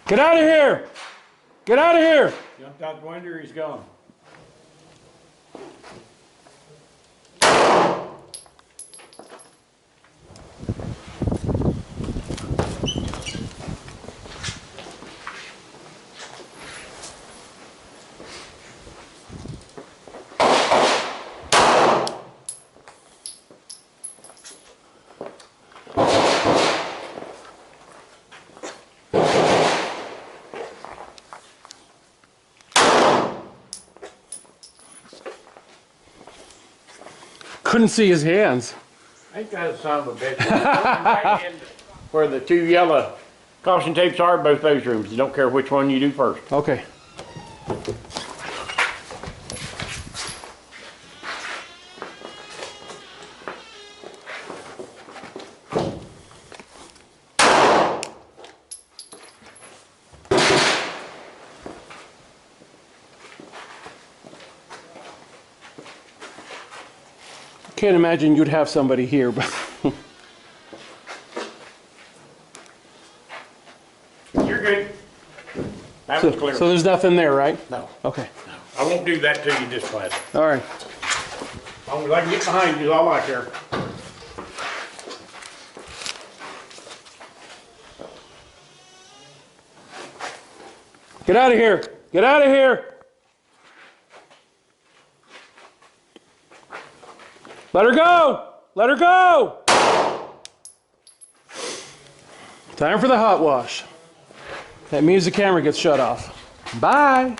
Get out of here! Get out of here! Jumped out the window, he's gone. Couldn't see his hands. Ain't that a son of a bitch? Right in where the two yellow caution tapes are, both those rooms. You don't care which one you do first. Okay. Can't imagine you'd have somebody here, but You're good. That was clear. so there's nothing there, right? No. Okay. I won't do that till you dispatch. All right. As long as I can get behind you, is all I care. Get out of here! Get out of here! Let her go! Let her go! Time for the hot wash. That means the camera gets shut off. Bye!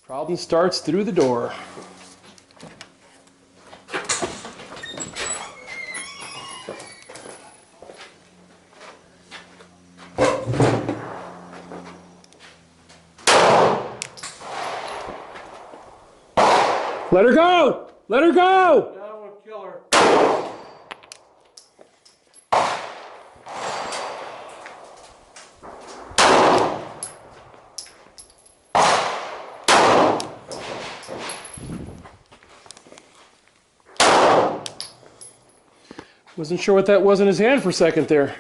Problem starts through the door. Let her go! Let her go! That would kill her. Wasn't sure what that was in his hand for a second there.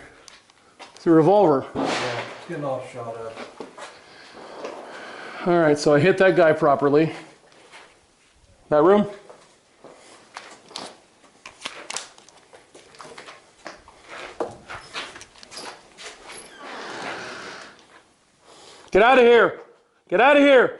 It's a revolver. Yeah, it's getting all shot up. All right, so I hit that guy properly. That room? Get out of here! Get out of here!